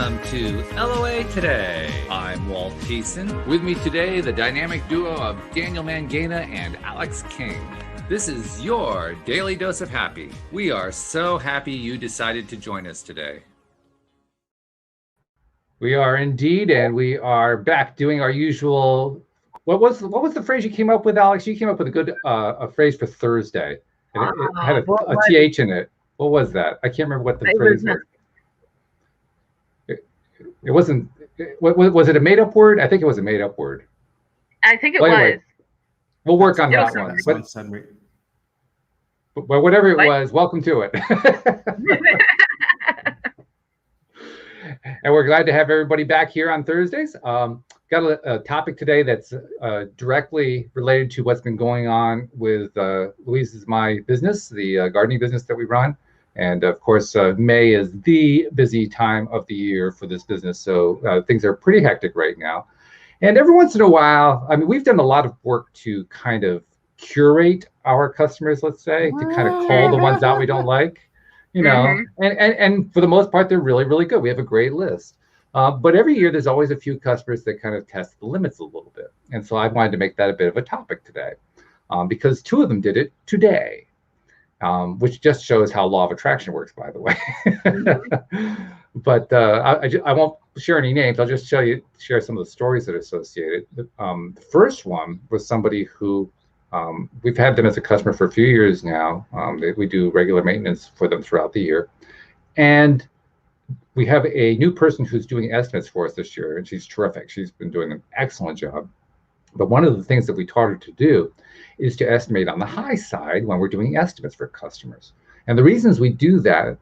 welcome to LOA Today. I'm Walt. With me today, the dynamic duo of Daniel Mangana and Alex King. This is your daily dose of happy. We are so happy you decided to join us today. We are indeed, and we are back doing our usual. What was the phrase you came up with, Alex? You came up with a good a phrase for Thursday. And it had a TH in it. What was that? I can't remember what the phrase was. It wasn't. Was it a made-up word? I think it was a made-up word. I think it was. We'll work on that one. But whatever it was, welcome to it. And we're glad to have everybody back here on Thursdays. Got a topic today that's directly related to what's been going on with Louise's my business, the gardening business that we run. And of course, May is the busy time of the year for this business. So things are pretty hectic right now. And every once in a while, I mean, we've done a lot of work to kind of curate our customers, let's say, to kind of call the ones out we don't like, you know, and for the most part, they're really, really good. We have a great list. But every year, there's always a few customers that kind of test the limits a little bit. And so I wanted to make that a bit of a topic today because two of them did it today. Which just shows how law of attraction works, by the way. But I won't share any names. I'll just share some of the stories that are associated. The first one was somebody who we've had them as a customer for a few years now. We do regular maintenance for them throughout the year. And we have a new person who's doing estimates for us this year, and she's terrific. She's been doing an excellent job. But one of the things that we taught her to do is to estimate on the high side when we're doing estimates for customers. And the reason we do that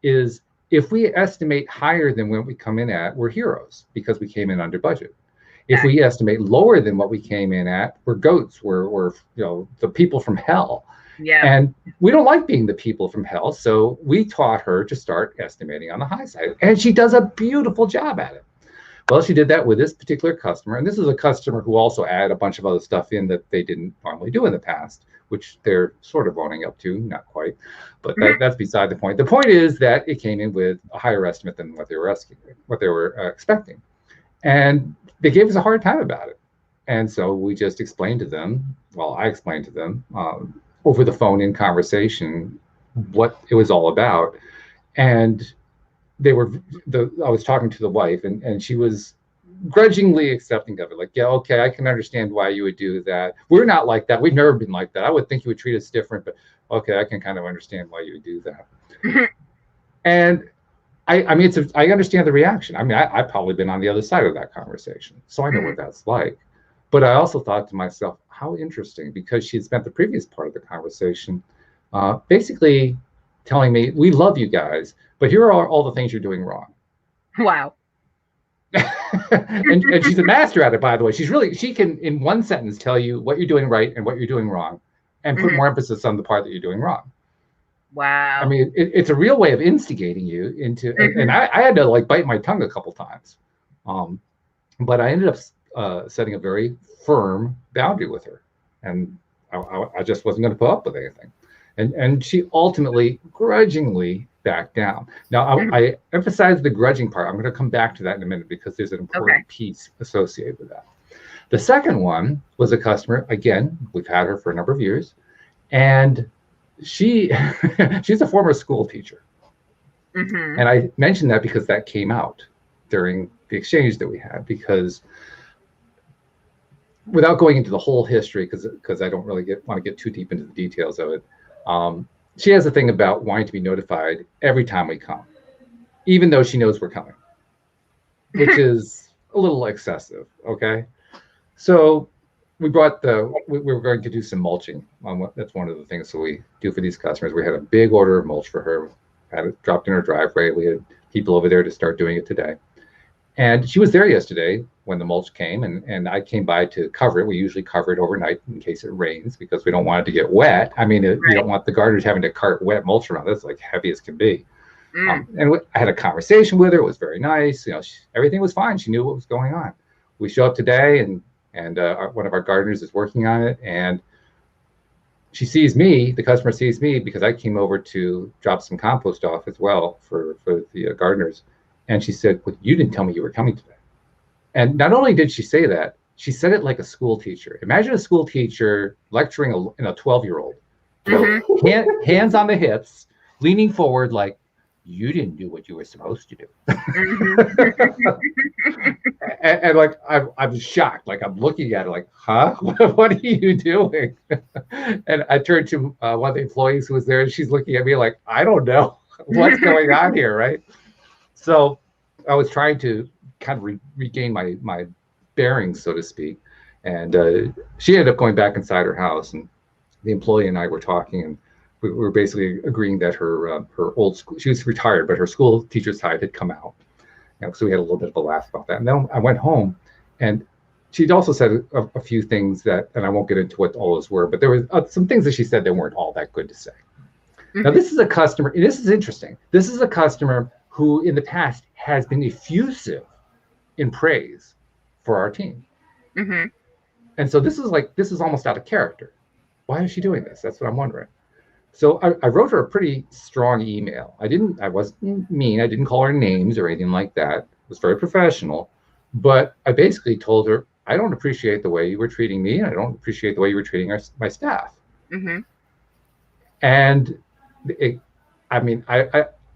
is if we estimate higher than what we come in at, we're heroes because we came in under budget. If we estimate lower than what we came in at, we're goats. We're the people from hell. Yeah. And we don't like being the people from hell. So we taught her to start estimating on the high side. And she does a beautiful job at it. Well, she did that with this particular customer. And this is a customer who also added a bunch of other stuff in that they didn't normally do in the past, which they're sort of owning up to, not quite. But that's beside the point. The point is that it came in with a higher estimate than what they were expecting. And they gave us a hard time about it. And so we just explained to them, I explained to them over the phone in conversation what it was all about. And I was talking to the wife and she was grudgingly accepting of it. Like, yeah, okay, I can understand why you would do that. We're not like that. We've never been like that. I would think you would treat us different, but okay, I can kind of understand why you would do that. And I mean, I understand the reaction. I mean, I've probably been on the other side of that conversation, so I know what that's like. But I also thought to myself, how interesting, because she had spent the previous part of the conversation basically telling me, we love you guys, but here are all the things you're doing wrong. Wow. and she's a master at it, by the way. She can, in one sentence, tell you what you're doing right and what you're doing wrong, and put more emphasis on the part that you're doing wrong. Wow. I mean, it's a real way of instigating you into, and I had to bite my tongue a couple times. But I ended up setting a very firm boundary with her. And I just wasn't going to put up with anything. And she ultimately, grudgingly, backed down. Now, I emphasize the grudging part. I'm going to come back to that in a minute because there's an important piece associated with that. The second one was a customer. Again, we've had her for a number of years. And she's a former school teacher. And I mentioned that because that came out during the exchange that we had, because without going into the whole history, because I don't really want to get too deep into the details of it, she has a thing about wanting to be notified every time we come, even though she knows we're coming, which is a little excessive. Okay, so we were going to do some mulching. That's one of the things that we do for these customers. We had a big order of mulch for her, had it dropped in her driveway. We had people over there to start doing it today. And she was there yesterday when the mulch came, and I came by to cover it. We usually cover it overnight in case it rains because we don't want it to get wet. I mean, you don't want the gardeners having to cart wet mulch around. That's like heavy as can be. And I had a conversation with her. It was very nice. Everything was fine. She knew what was going on. We show up today, and one of our gardeners is working on it, and she sees me, the customer sees me because I came over to drop some compost off as well for the gardeners. And she said, well, you didn't tell me you were coming today. And not only did she say that, she said it like a school teacher. Imagine a school teacher lecturing a 12-year-old, hands on the hips, leaning forward like, you didn't do what you were supposed to do. and like, I'm shocked. Like, I'm looking at it like, huh? What are you doing? And I turned to one of the employees who was there, and she's looking at me like, I don't know what's going on here, right? So I was trying to kind of regain my bearings, so to speak. And she ended up going back inside her house, and the employee and I were talking, and we were basically agreeing that her old school, she was retired, but her school teacher's side had come out. So we had a little bit of a laugh about that. And then I went home, and she'd also said a few things that, and I won't get into what all those were, but there was some things that she said that weren't all that good to say. Now, this is a customer, and this is interesting. This is a customer who in the past has been effusive in praise for our team. And so this is almost out of character. Why is she doing this? That's what I'm wondering. So I wrote her a pretty strong email. I wasn't mean. I didn't call her names or anything like that. It was very professional. But I basically told her, I don't appreciate the way you were treating me. And I don't appreciate the way you were treating my staff. And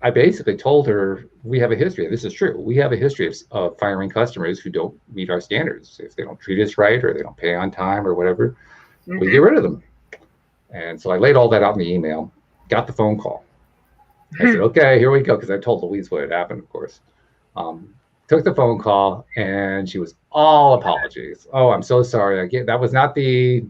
I basically told her, we have a history. This is true. We have a history of firing customers who don't meet our standards. If they don't treat us right, or they don't pay on time or whatever, we get rid of them. And so I laid all that out in the email, got the phone call. I said, okay, here we go. Because I told Louise what had happened, of course. Took the phone call, and she was all apologies. Oh, I'm so sorry. That was not the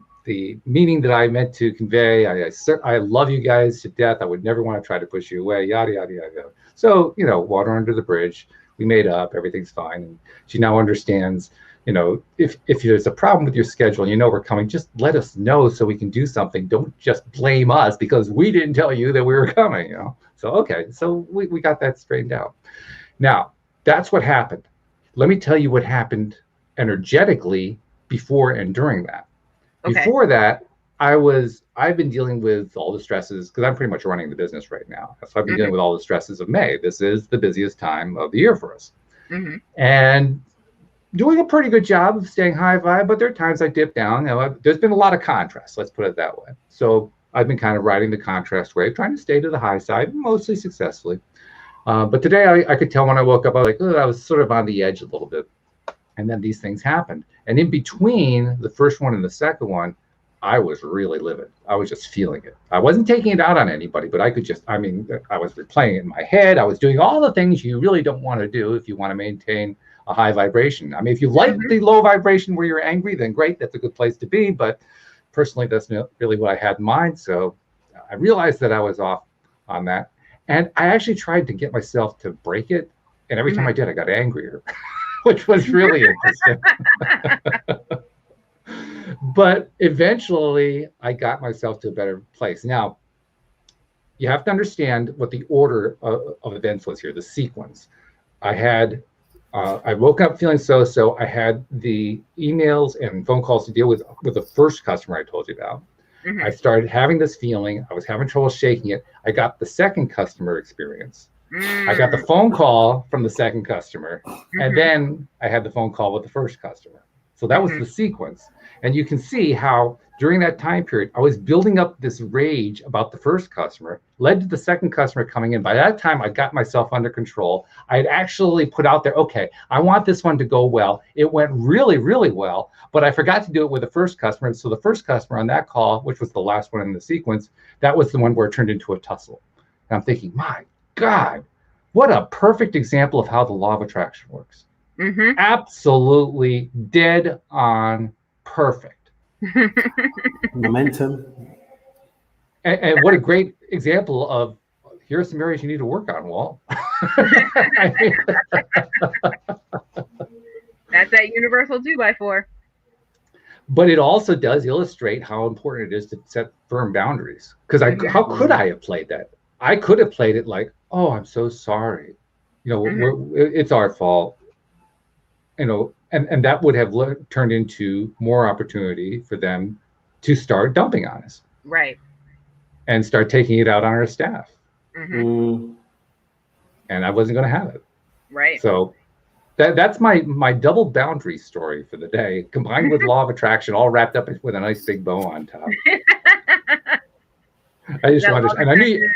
meaning that I meant to convey. I love you guys to death. I would never want to try to push you away, yada, yada, yada. So, water under the bridge. We made up. Everything's fine. And she now understands, if there's a problem with your schedule and we're coming, just let us know so we can do something. Don't just blame us because we didn't tell you that we were coming, So, okay. So we got that straightened out. Now, that's what happened. Let me tell you what happened energetically before and during that. Okay. Before that, I've been dealing with all the stresses because I'm pretty much running the business right now. So I've been dealing with all the stresses of May. This is the busiest time of the year for us. And doing a pretty good job of staying high vibe, but there are times I dip down. There's been a lot of contrast, let's put it that way. So I've been kind of riding the contrast wave, trying to stay to the high side, mostly successfully. But today I could tell when I woke up, I was like, I was sort of on the edge a little bit. And then these things happened. And in between the first one and the second one, I was really livid. I was just feeling it. I wasn't taking it out on anybody, but I was replaying it in my head. I was doing all the things you really don't want to do if you want to maintain a high vibration. I mean, if you like the low vibration where you're angry, then great, that's a good place to be. But personally, that's not really what I had in mind. So I realized that I was off on that. And I actually tried to get myself to break it. And every time I did, I got angrier, which was really interesting. But eventually, I got myself to a better place. Now, you have to understand what the order of events was here, the sequence. I woke up feeling so-so. I had the emails and phone calls to deal with the first customer I told you about. I started having this feeling. I was having trouble shaking it. I got the second customer experience. I got the phone call from the second customer. And then I had the phone call with the first customer. So that was the sequence. And you can see how during that time period, I was building up this rage about the first customer, led to the second customer coming in. By that time, I got myself under control. I had actually put out there, okay, I want this one to go well. It went really, really well, but I forgot to do it with the first customer. So the first customer on that call, which was the last one in the sequence, that was the one where it turned into a tussle. And I'm thinking, my God, what a perfect example of how the law of attraction works. Absolutely dead on perfect. Momentum. And what a great example of, here are some areas you need to work on, Walt. That's that universal 2x4. But it also does illustrate how important it is to set firm boundaries. Because how could I have played that? I could have played it like, oh, I'm so sorry. It's our fault. And that would have turned into more opportunity for them to start dumping on us. Right. and start taking it out on our staff. Mm-hmm. And I wasn't going to have it. Right. So that's my double boundary story for the day, combined with law of attraction, all wrapped up with a nice big bow on top. I just wanted, and I knew.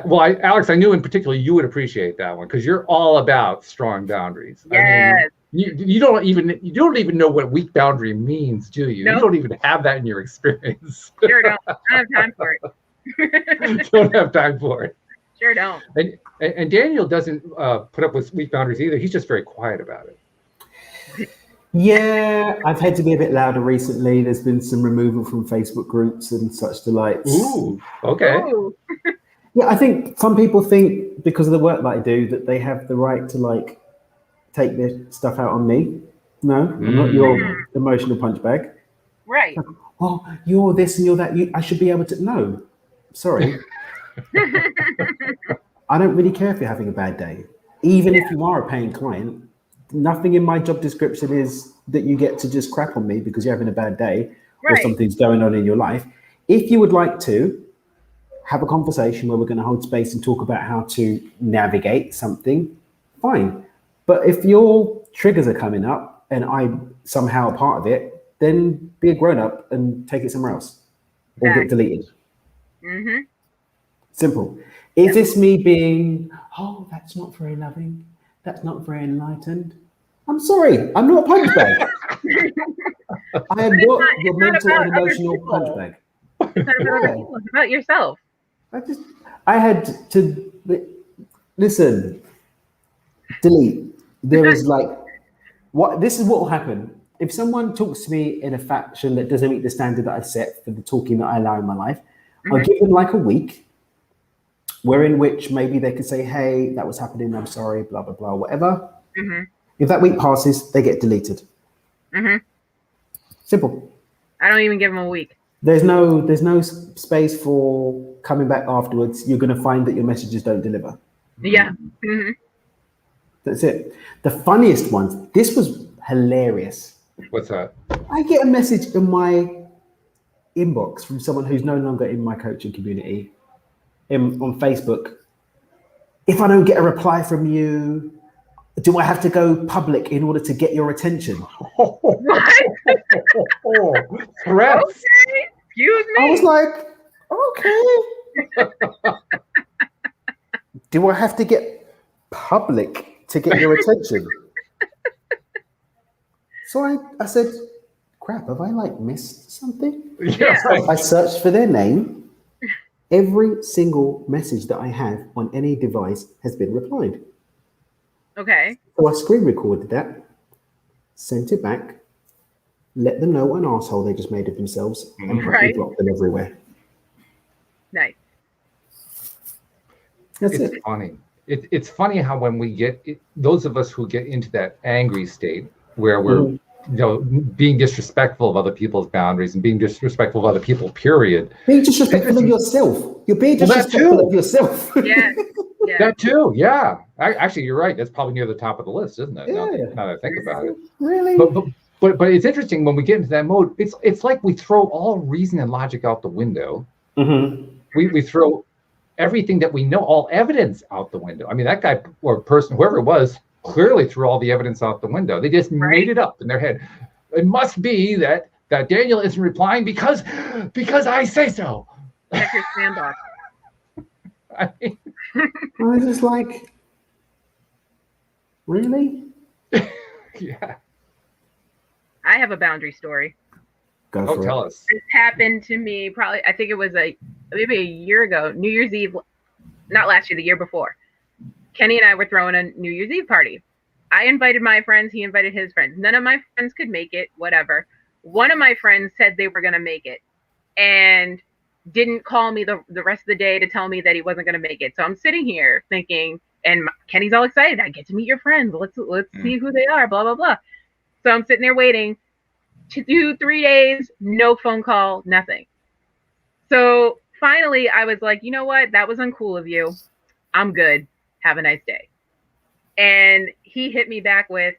Well, Alex, I knew in particular you would appreciate that one because you're all about strong boundaries. Yes. I mean, you don't even know what weak boundary means, do you? Nope. You don't even have that in your experience. Sure don't. I don't have time for it. Don't have time for it. Sure don't. And Daniel doesn't put up with weak boundaries either. He's just very quiet about it. Yeah, I've had to be a bit louder recently. There's been some removal from Facebook groups and such delights. Ooh, okay. Ooh. Yeah, I think some people think because of the work that I do that they have the right to like take their stuff out on me. No, I'm not your emotional punch bag. Right. Oh, you're this and you're that. I should be able to. No, sorry. I don't really care if you're having a bad day. Even if you are a paying client, nothing in my job description is that you get to just crap on me because you're having a bad day or something's going on in your life. If you would like to have a conversation where we're going to hold space and talk about how to navigate something, fine. But if your triggers are coming up and I'm somehow a part of it, then be a grown-up and take it somewhere else or get deleted. Mm-hmm. Simple. Is this me being, oh, that's not very loving, that's not very enlightened? I'm sorry, I'm not a punch bag. I am not your mental and emotional punch bag. It's not about other people, it's about yourself. I had to listen, delete. There is like, this is what will happen. If someone talks to me in a fashion that doesn't meet the standard that I've set for the talking that I allow in my life, I'll give them like a week, in which maybe they could say, hey, that was happening, I'm sorry, blah, blah, blah, whatever. If that week passes, they get deleted. Simple. I don't even give them a week. There's no space for coming back afterwards. You're going to find that your messages don't deliver. Yeah. That's it. The funniest ones, this was hilarious. What's that? I get a message in my inbox from someone who's no longer in my coaching community on Facebook. If I don't get a reply from you, do I have to go public in order to get your attention? What? Threats. Okay. Excuse me. I was like, okay. Do I have to get public to get your attention? So I said, crap, have I like missed something? Yeah. So I searched for their name. Every single message that I have on any device has been replied. Okay. So I screen recorded that, sent it back, let them know what an asshole they just made of themselves, and blocked them everywhere. Nice. It's funny. It's funny how when we get those of us who get into that angry state where we're being disrespectful of other people's boundaries and being disrespectful of other people, period. Being disrespectful of yourself. You're being disrespectful of yourself. Yeah. That too, yeah. Actually, you're right. That's probably near the top of the list, isn't it? Yeah. Now that I think about it. Really? But it's interesting when we get into that mode. It's like we throw all reason and logic out the window. We throw everything that we know, all evidence out the window. I mean, that guy or person, whoever it was, clearly threw all the evidence out the window. They just made it up in their head. It must be that Daniel isn't replying because I say so. Check your sandbox. I was just like, really? Yeah. I have a boundary story. Tell us. This happened to me probably, I think it was maybe a year ago, New Year's Eve, not last year, the year before. Kenny and I were throwing a New Year's Eve party. I invited my friends, he invited his friends. None of my friends could make it, whatever. One of my friends said they were going to make it and didn't call me the rest of the day to tell me that he wasn't going to make it. So I'm sitting here thinking, and Kenny's all excited. I get to meet your friends. Let's see who they are, blah, blah, blah. So I'm sitting there waiting 2-3 days, no phone call, nothing. So finally I was like, you know what? That was uncool of you. I'm good. Have a nice day. And he hit me back with,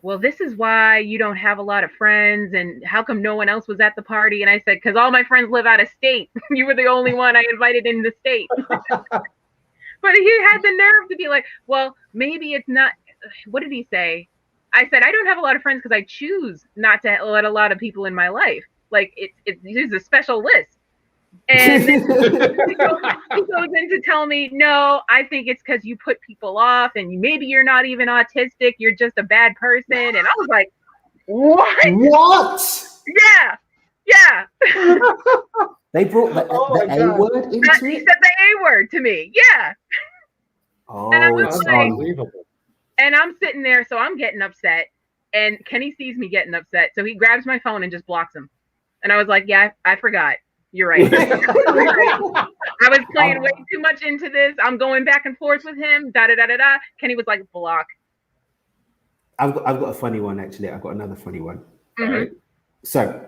well, this is why you don't have a lot of friends, and how come no one else was at the party? And I said, because all my friends live out of state. You were the only one I invited in the state. But he had the nerve to be like, well, maybe it's not. What did he say? I said, I don't have a lot of friends because I choose not to let a lot of people in my life. Like, it's a special list. And he goes in to tell me, no, I think it's because you put people off, and maybe you're not even autistic. You're just a bad person. And I was like, what? What? Yeah. They brought the A word into it? He said the A word to me. Yeah. Oh, and I was That's like, unbelievable. and I'm sitting there, so I'm getting upset. And Kenny sees me getting upset. So he grabs my phone and just blocks him. And I was like, yeah, I forgot. You're right. I was playing way too much into this. I'm going back and forth with him. Da-da-da-da-da. Kenny was like, block. I've got a funny one, actually. I've got another funny one. Mm-hmm. All right. So,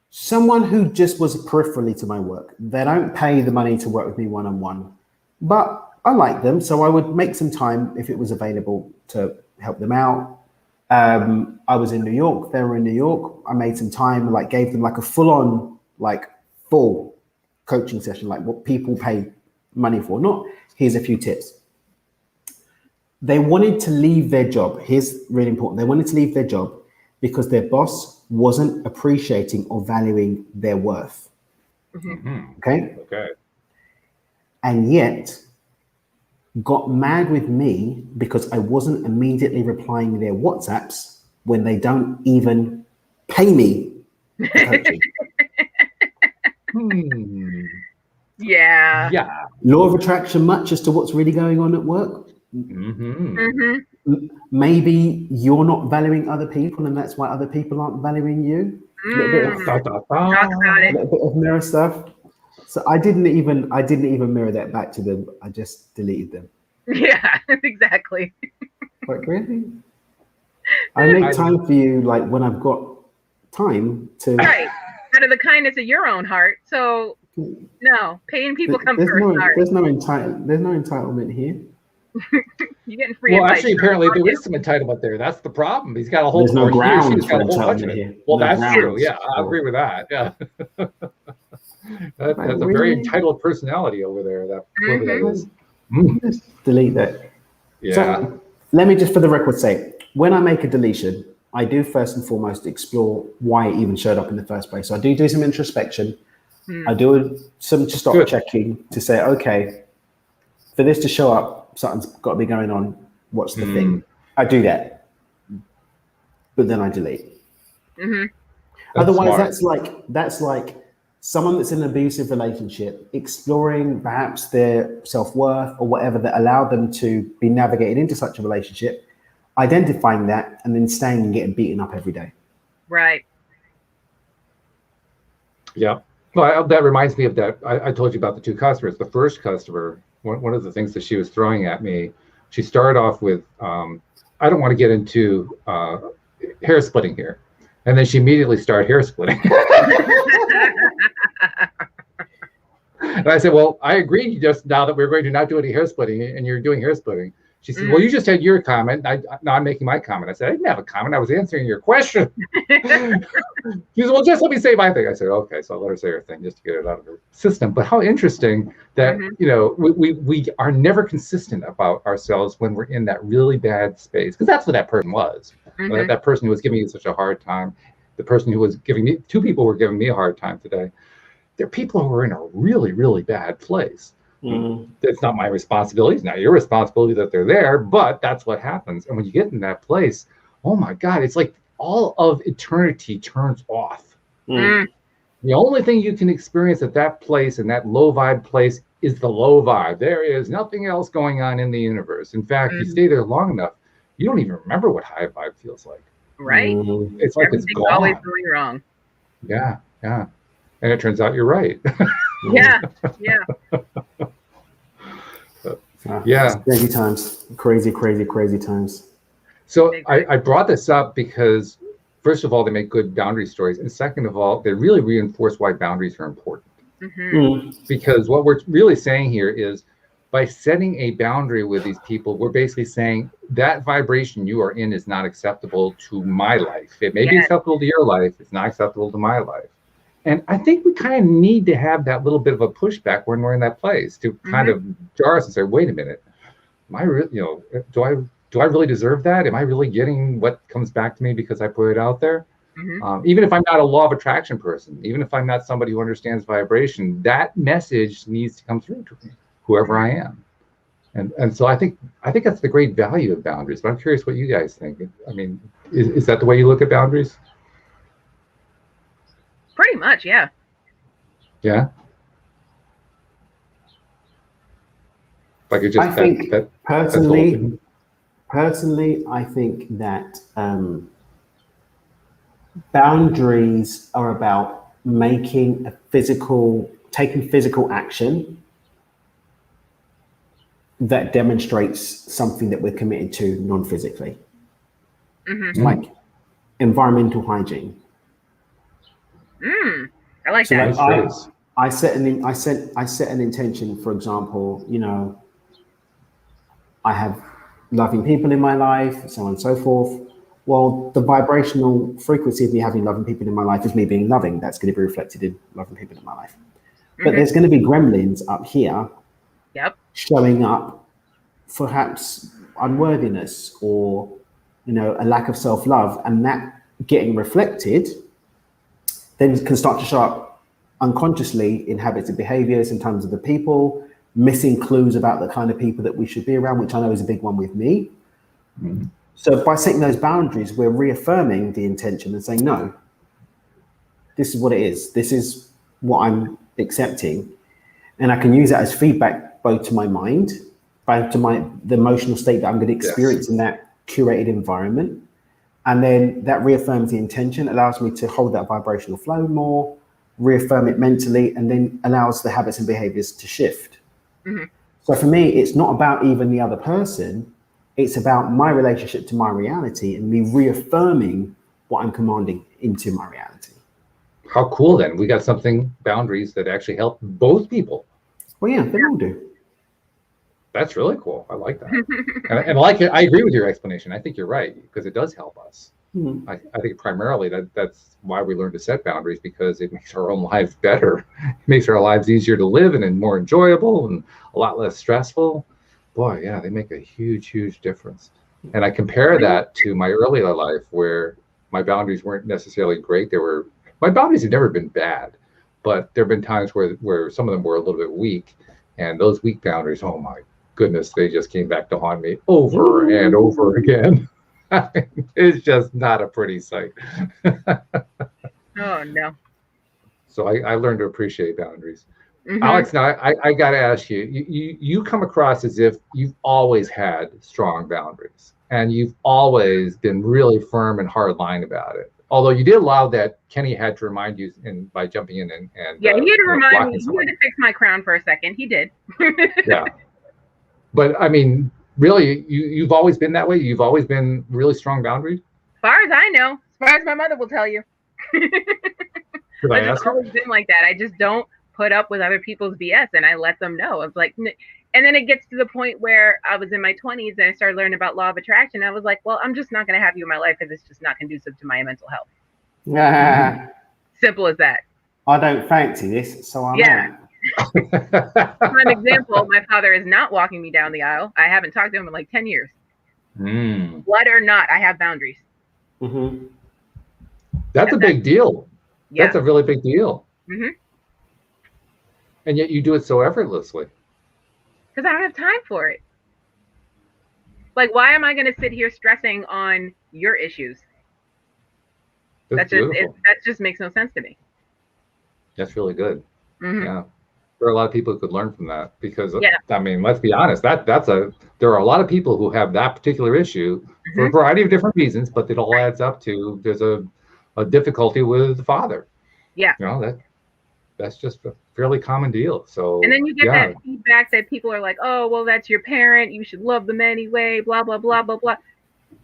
someone who just was peripherally to my work, they don't pay the money to work with me one-on-one, but I like them, so I would make some time if it was available to help them out. I was in New York, they were in New York. I made some time, like gave them like a full coaching session, like what people pay money for. Not, here's a few tips. They wanted to leave their job. Here's really important. They wanted to leave their job because their boss wasn't appreciating or valuing their worth. Mm-hmm. Okay. And yet got mad with me because I wasn't immediately replying their WhatsApps when they don't even pay me for coaching. Yeah. Law of attraction much as to what's really going on at work. Mm-hmm. Mm-hmm. Maybe you're not valuing other people, and that's why other people aren't valuing you. A little bit of mirror stuff. So I didn't even mirror that back to them. I just deleted them. Yeah, exactly. Like, really? I make time for you, like when I've got time to. Right. Out of the kindness of your own heart. So no, paying people come first. There's no entitlement here. You're getting free. Well, actually, apparently there is some entitlement there. That's the problem. He's got a whole. There's no grounds for entitlement entitlement here. Well, that's true. Yeah, I agree with that. Yeah. That's a very entitled personality over there. That whoever that is. Just delete that. Yeah. So let me just, for the record, say when I make a deletion, I do first and foremost explore why it even showed up in the first place. So I do some introspection. I do some stop checking to say, okay, for this to show up, something's got to be going on. What's the thing? I do that, but then I delete. Mm-hmm. Otherwise, smart. that's like someone that's in an abusive relationship, exploring perhaps their self-worth or whatever that allowed them to be navigated into such a relationship, identifying that, and then staying and getting beaten up every day. Right. Yeah. Well, that reminds me of that. I told you about the two customers. The first customer, one of the things that she was throwing at me, she started off with, I don't want to get into hair splitting here. And then she immediately started hair splitting. And I said, well, I agree just now that we're going to not do any hair splitting, and you're doing hair splitting. She said, well, you just had your comment. Now I'm making my comment. I said, I didn't have a comment. I was answering your question. She said, well, just let me say my thing. I said, okay. So I let her say her thing just to get it out of her system. But how interesting that, you know, we are never consistent about ourselves when we're in that really bad space. Because that's what that person was. That person who was giving you such a hard time. The person who was giving me, two people were giving me a hard time today. They're people who are in a really, really bad place. It's not my responsibility. It's not your responsibility that they're there, but that's what happens. And when you get in that place, oh my God, it's like all of eternity turns off. The only thing you can experience at that place, in that low vibe place, is the low vibe. There is nothing else going on in the universe. In fact, you stay there long enough, you don't even remember what high vibe feels like. Right. It's like it's gone. Always going wrong. Yeah, yeah. And it turns out you're right. Yeah. Yeah. Crazy times. Crazy times. So I brought this up because, first of all, they make good boundary stories. And second of all, they really reinforce why boundaries are important. Because what we're really saying here is, by setting a boundary with these people, we're basically saying that vibration you are in is not acceptable to my life. It may be acceptable to your life. It's not acceptable to my life. And I think we kind of need to have that little bit of a pushback when we're in that place to kind of jar us and say, wait a minute, am I really, do I really deserve that? Am I really getting what comes back to me because I put it out there? Even if I'm not a law of attraction person, even if I'm not somebody who understands vibration, that message needs to come through to me, whoever I am. And so I think that's the great value of boundaries. But I'm curious what you guys think. I mean, is that the way you look at boundaries? Pretty much, yeah. Yeah. Like it just. I think personally, I think that boundaries are about taking physical action that demonstrates something that we're committed to non-physically, like environmental hygiene. I like so that. Like I set an intention. For example, I have loving people in my life, so on and so forth. Well, the vibrational frequency of me having loving people in my life is me being loving. That's going to be reflected in loving people in my life. But there's going to be gremlins up here showing up, perhaps unworthiness or, a lack of self-love, and that getting reflected then can start to show up unconsciously in habits and behaviors in terms of the people, missing clues about the kind of people that we should be around, which I know is a big one with me. So by setting those boundaries, we're reaffirming the intention and saying, no, this is what it is. This is what I'm accepting. And I can use that as feedback both to my mind, both to the emotional state that I'm going to experience in that curated environment. And then that reaffirms the intention, allows me to hold that vibrational flow more, reaffirm it mentally, and then allows the habits and behaviors to shift. So for me, it's not about even the other person. It's about my relationship to my reality and me reaffirming what I'm commanding into my reality. How cool then. We got boundaries that actually help both people. Well, yeah, they all do. That's really cool. I like that. and like it, I agree with your explanation. I think you're right, because it does help us. I think primarily that's why we learn to set boundaries, because it makes our own lives better. It makes our lives easier to live and more enjoyable and a lot less stressful. Boy, yeah, they make a huge, huge difference. And I compare that to my earlier life where my boundaries weren't necessarily great. My boundaries have never been bad, but there have been times where some of them were a little bit weak. And those weak boundaries, oh my goodness, they just came back to haunt me over and over again. It's just not a pretty sight. Oh, no. So I learned to appreciate boundaries. Alyx, now I got to ask you, you come across as if you've always had strong boundaries and you've always been really firm and hard line about it. Although you did allow that Kenny had to remind you by jumping in and he had to remind me. He had to fix my crown for a second. He did. Yeah. But I mean, really, you've always been that way? You've always been really strong boundaries? As far as I know, as far as my mother will tell you. I've just always been like that. I just don't put up with other people's BS, and I let them know. I was like, and then it gets to the point where I was in my 20s and I started learning about law of attraction. I was like, well, I'm just not going to have you in my life because it's just not conducive to my mental health. Simple as that. I don't fancy this, so I'm out. Prime example, my father is not walking me down the aisle. I haven't talked to him in like 10 years. Blood or not, I have boundaries. That's a big deal. Yeah. That's a really big deal. And yet you do it so effortlessly. Because I don't have time for it. Like, why am I going to sit here stressing on your issues? That just makes no sense to me. That's really good. Yeah. There are a lot of people who could learn from that because, I mean, let's be honest, there are a lot of people who have that particular issue for a variety of different reasons, but it all adds up to there's a difficulty with the father. Yeah. That's just a fairly common deal. So, and then you get that feedback that people are like, oh, well, that's your parent. You should love them anyway, blah, blah, blah, blah, blah.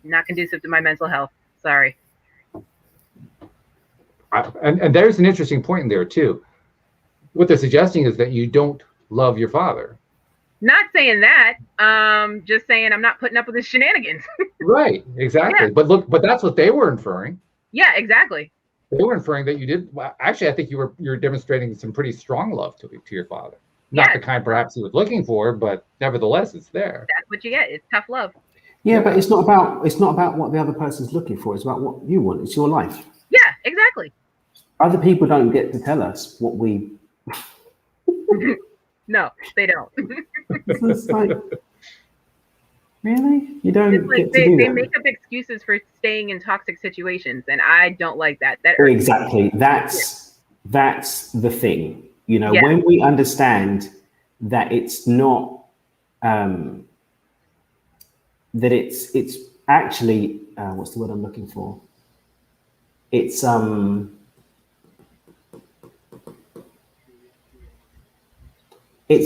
Not conducive to my mental health. Sorry. And there's an interesting point in there, too. What they're suggesting is that you don't love your father. Not saying that. Just saying I'm not putting up with the shenanigans. Right, exactly. Yeah. But that's what they were inferring. Yeah, exactly. They were inferring that you did. Well, actually, I think you're demonstrating some pretty strong love to your father. Not Yeah. the kind perhaps he was looking for, but nevertheless, it's there. That's what you get. It's tough love. Yeah, but it's not about what the other person's looking for. It's about what you want. It's your life. Yeah, exactly. Other people don't get to tell us what we. No, they don't. It's like, really? You don't It's like get to do they that. make up excuses for staying in toxic situations, and I don't like that. Exactly. That's the thing. You know, Yeah. when we understand that it's not that it's actually what's the word I'm looking for? It's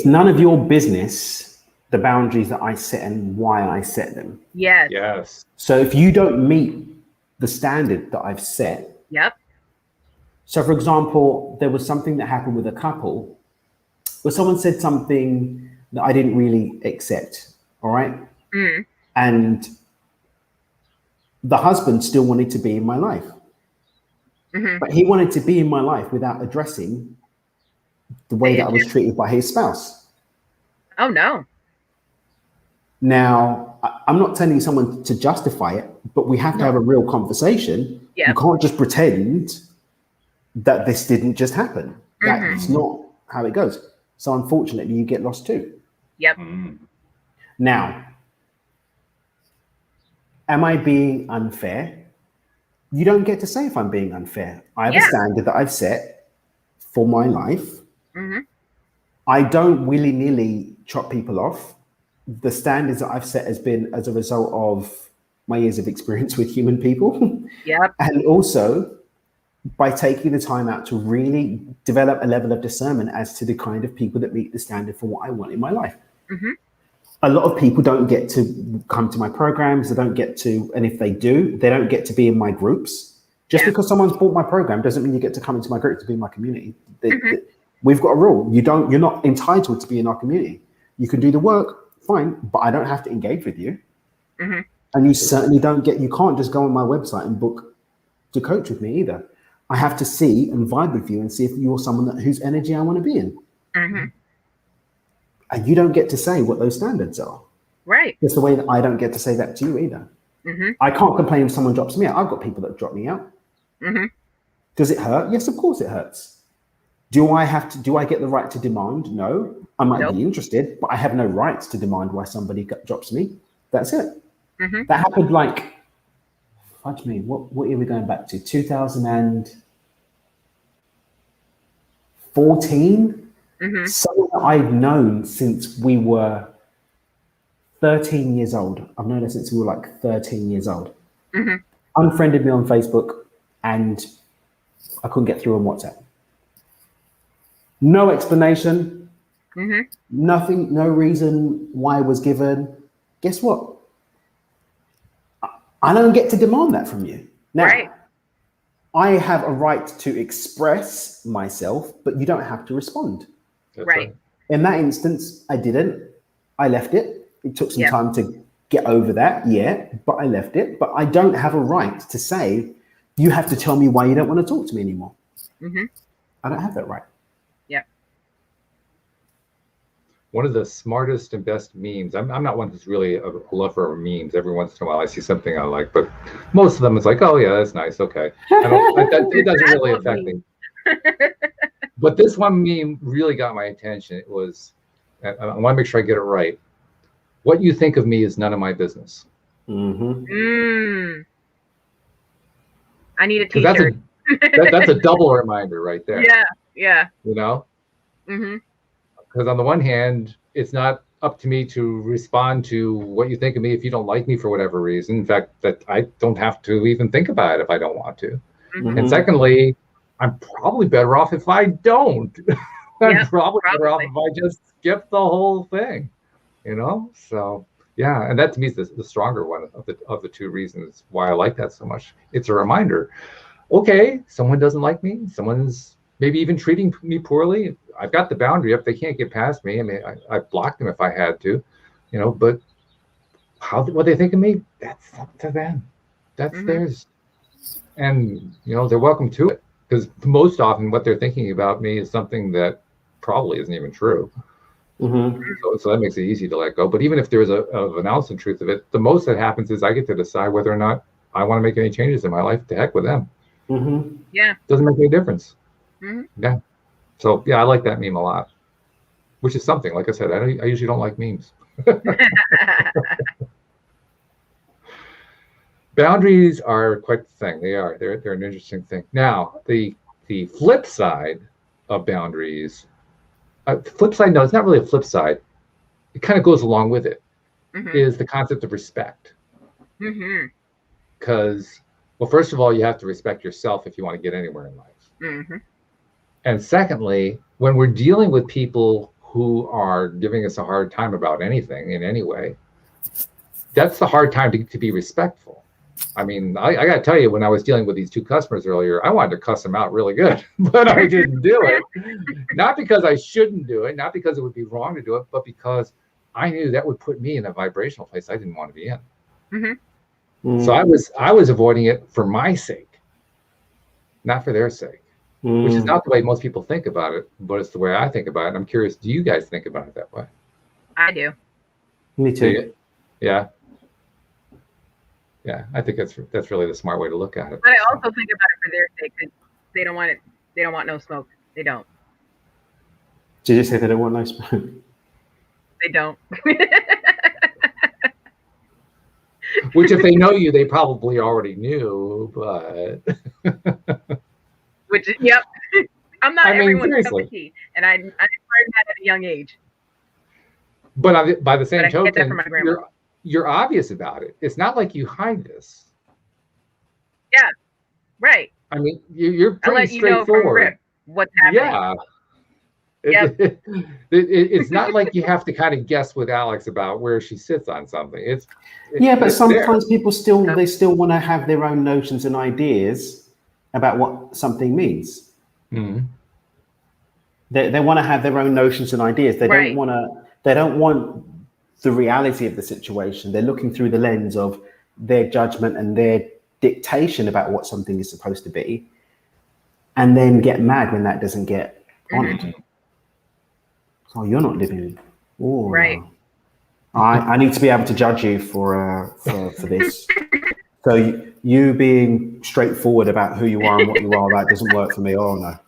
none of your business the boundaries that I set and why I set them. Yes. Yes. So if you don't meet the standard that I've set. Yep. So for example, there was something that happened with a couple where someone said something that I didn't really accept. All right. Mm. And the husband still wanted to be in my life. Mm-hmm. But he wanted to be in my life without addressing the way that I was treated by his spouse. Oh, no. Now, I'm not telling someone to justify it, but we have to have a real conversation. Yep. You can't just pretend that this didn't just happen. That's not how it goes. So unfortunately, you get lost too. Yep. Now, am I being unfair? You don't get to say if I'm being unfair. I have a standard that I've set for my life. Mm-hmm. I don't willy-nilly chop people off. The standards that I've set has been as a result of my years of experience with human people. Yep. And also by taking the time out to really develop a level of discernment as to the kind of people that meet the standard for what I want in my life. Mm-hmm. A lot of people don't get to come to my programs. They don't get to, and if they do, they don't get to be in my groups. Just because someone's bought my program doesn't mean you get to come into my group to be in my community. We've got a rule. You're not entitled to be in our community. You can do the work, fine, but I don't have to engage with you. Mm-hmm. And you certainly you can't just go on my website and book to coach with me either. I have to see and vibe with you and see if you're someone whose energy I want to be in. Mm-hmm. And you don't get to say what those standards are. Right. Just the way that I don't get to say that to you either. Mm-hmm. I can't complain if someone drops me out. I've got people that drop me out. Mm-hmm. Does it hurt? Yes, of course it hurts. Do I get the right to demand? No. I might be interested, but I have no rights to demand why somebody drops me. That's it. Mm-hmm. That happened fudge me, what year are we going back to? 2014? Mm-hmm. Someone that I've known since we were 13 years old. I've known her since we were like 13 years old. Mm-hmm. Unfriended me on Facebook and I couldn't get through on WhatsApp. No explanation. Mm-hmm. Nothing, no reason why was given. Guess what? I don't get to demand that from you. Now, I have a right to express myself, but you don't have to respond. That's right. In that instance, I didn't. I left it. It took some time to get over that, but I left it. But I don't have a right to say, you have to tell me why you don't want to talk to me anymore. Mm-hmm. I don't have that right. Yep. One of the smartest and best memes. I'm not one who's really a lover of memes. Every once in a while, I see something I like, but most of them it's like, oh yeah, that's nice. Okay, it doesn't really affect me. But this one meme really got my attention. It was, I want to make sure I get it right. What you think of me is none of my business. Mm-hmm. I need a t-shirt. That's a double reminder right there. Yeah. You know? Mm-hmm. Because on the one hand, it's not up to me to respond to what you think of me if you don't like me for whatever reason. In fact, that I don't have to even think about it if I don't want to. Mm-hmm. And secondly, I'm probably better off if I don't. I'm probably better off if I just skip the whole thing. You know? So yeah, and that to me is the stronger one of the two reasons why I like that so much. It's a reminder. Okay, someone doesn't like me. Someone's maybe even treating me poorly. I've got the boundary up. They can't get past me. I mean, I blocked them if I had to, but what they think of me, that's up to them. That's theirs. And, they're welcome to it, because most often what they're thinking about me is something that probably isn't even true. So that makes it easy to let go. But even if there's an ounce of truth of it, the most that happens is I get to decide whether or not I want to make any changes in my life. To heck with them. Yeah. Doesn't make any difference. Yeah. So yeah, I like that meme a lot, which is something. Like I said, I usually don't like memes. Boundaries are quite the thing. They are. They're an interesting thing. Now, the flip side of boundaries. Flip side, no, it's not really a flip side. It kind of goes along with it. Is the concept of respect. Because, well, first of all, you have to respect yourself if you want to get anywhere in life. And secondly, when we're dealing with people who are giving us a hard time about anything in any way, that's the hard time to be respectful. I mean, I got to tell you, when I was dealing with these two customers earlier, I wanted to cuss them out really good, but I didn't do it. Not because I shouldn't do it, not because it would be wrong to do it, but because I knew that would put me in a vibrational place I didn't want to be in. So I was avoiding it for my sake, not for their sake, which is not the way most people think about it, but it's the way I think about it. And I'm curious, do you guys think about it that way? I do. Me too. Yeah. Yeah, I think that's really the smart way to look at it. But I also think about it for their sake, because they don't want it. They don't want no smoke. They don't. Did you say they don't want no smoke? They don't. Which, if they know you, they probably already knew, but. Which, yep. I'm not everyone's cup of tea, and I learned that at a young age. But by the same token, you're obvious about it. It's not like you hide this. Yeah, right. I mean, you're pretty I'll let straightforward. You know from rip what's happening. Yeah. It's not like you have to kind of guess with Alyx about where she sits on something. But sometimes people still want to have their own notions and ideas about what something means. They want to have their own notions and ideas. They don't want the reality of the situation. They're looking through the lens of their judgment and their dictation about what something is supposed to be, and then get mad when that doesn't get honored. Oh, you're not living. Oh, right. I need to be able to judge you for this. So you being straightforward about who you are and what you are, that doesn't work for me. Oh no.